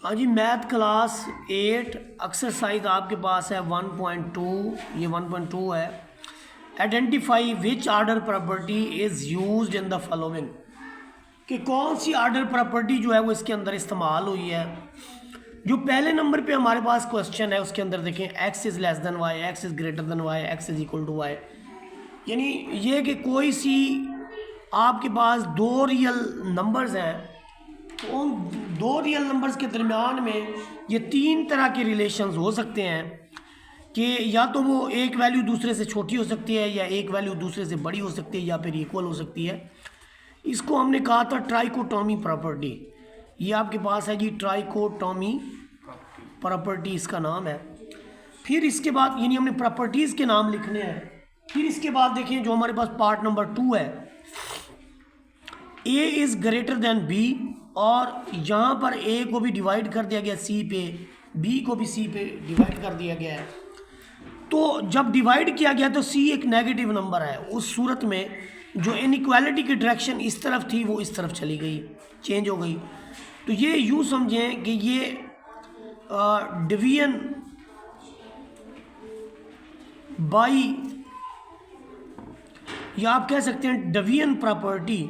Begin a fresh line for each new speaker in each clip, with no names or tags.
हाँ जी, math class 8 exercise आपके पास है 1.2। ये 1.2 है। Identify which order property is used in the following, कि कौन सी आर्डर प्रॉपर्टी जो है वो इसके अंदर इस्तेमाल हुई है। जो पहले नंबर पे हमारे पास क्वेश्चन है उसके अंदर देखें, x is less than y, x is greater than y, x is equal to y. यानी ये कि कोई सी आपके पास दो रियल नंबर्स हैं, तो उन दो रियल नंबर्स के दरमियान में ये तीन तरह के रिलेशंस हो सकते हैं कि या तो वो एक वैल्यू दूसरे से छोटी हो सकती है, या एक वैल्यू दूसरे से बड़ी हो सकती है, या फिर इक्वल हो सकती है। इसको हमने कहा था ट्राइकोटॉमी प्रॉपर्टी। ये आपके पास है जी ट्राइकोटॉमी प्रॉपर्टी, इसका नाम है। फिर इसके बाद यानी हमने प्रॉपर्टीज़ के नाम लिखने हैं। फिर इसके बाद देखें जो हमारे पास पार्ट नंबर 2 है, A is greater than B, और यहाँ पर ए को भी डिवाइड कर दिया गया सी पे, बी को भी सी पे डिवाइड कर दिया गया है। तो जब डिवाइड किया गया तो सी एक नेगेटिव नंबर है। उस सूरत में जो इनइक्वालिटी की डायरेक्शन इस तरफ थी वो इस तरफ चली गई, चेंज हो गई। तो ये यूँ समझें कि ये डिवीजन बाई, या आप कह सकते हैं division property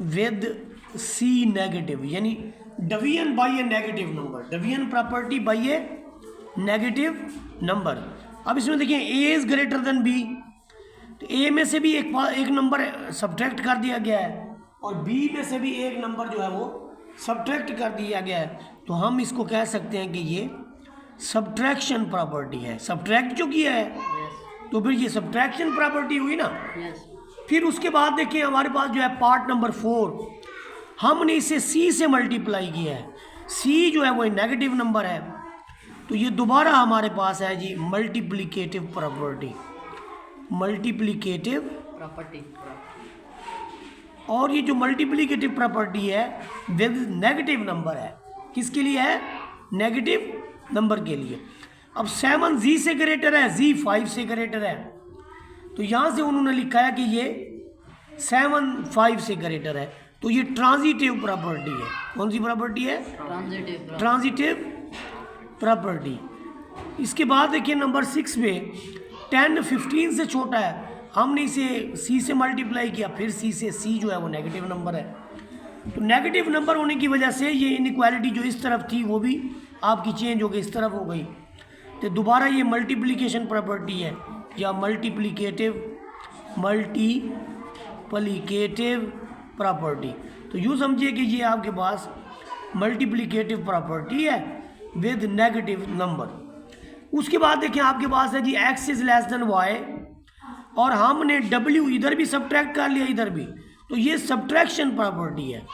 with C negative, यानी division by a negative number, division property by a negative number. अब इसमें देखिए a is greater than b, तो ए में से भी एक नंबर सब्ट्रैक्ट कर दिया गया है, और बी में से भी एक नंबर जो है वो सब्ट्रैक्ट कर दिया गया है। तो हम इसको कह सकते हैं कि ये सब्ट्रैक्शन प्रॉपर्टी है। सब्ट्रैक्ट जो किया है तो फिर ये सब्ट्रैक्शन प्रॉपर्टी हुई ना। फिर उसके बाद देखिए हमारे पास जो है पार्ट नंबर 4, हमने इसे सी से मल्टीप्लाई किया है। सी जो है वो नेगेटिव नंबर है, तो ये दोबारा हमारे पास है जी मल्टीप्लिकेटिव प्रॉपर्टी, मल्टीप्लिकेटिव प्रॉपर्टी। और ये जो मल्टीप्लिकेटिव प्रॉपर्टी है विद नेगेटिव नंबर है, किसके लिए है? नेगेटिव नंबर के लिए। अब 7 जी से ग्रेटर है, जी 5 से ग्रेटर है, तो यहाँ से उन्होंने लिखा है कि ये 7 5 से ग्रेटर है, तो ये ट्रांजिटिव प्रॉपर्टी है। कौन सी प्रॉपर्टी है? Transitive property. इसके बाद देखिए नंबर 6 में 10 15 से छोटा है, हमने इसे सी से मल्टीप्लाई किया, फिर सी से, सी जो है वो नेगेटिव नंबर है। तो नेगेटिव नंबर होने की वजह से ये इनइक्वालिटी जो इस तरफ थी वो भी आपकी चेंज हो गई, इस तरफ हो गई। तो दोबारा ये मल्टीप्लिकेशन प्रॉपर्टी है, या मल्टीप्लिकेटिव प्रॉपर्टी। तो यूँ समझिए कि ये आपके पास मल्टीप्लिकेटिव प्रॉपर्टी है विद नेगेटिव नंबर। उसके बाद देखिए आपके पास है जी x is less than y, और हमने डब्ल्यू इधर भी सब्ट्रैक्ट कर लिया, इधर भी, तो ये सब्ट्रैक्शन प्रॉपर्टी है।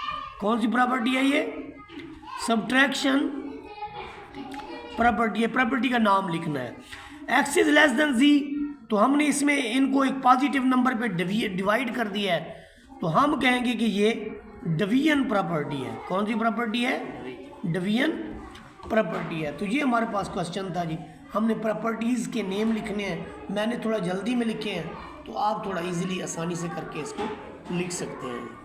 कौन सी प्रॉपर्टी है ये? सब्ट्रैक्शन प्रॉपर्टी है। प्रॉपर्टी का नाम लिखना है। एक्स इज लेस देन जी, तो हमने इसमें इनको एक पॉजिटिव नंबर पे डिवाइड कर दिया है, तो हम कहेंगे कि ये डिवीजन प्रॉपर्टी है। कौन सी प्रॉपर्टी है? डिवीजन प्रॉपर्टी है। तो ये हमारे पास क्वेश्चन था जी। हमने प्रॉपर्टीज़ के नेम लिखने हैं, मैंने थोड़ा जल्दी में लिखे हैं, तो आप थोड़ा इजीली आसानी से करके इसको लिख सकते हैं।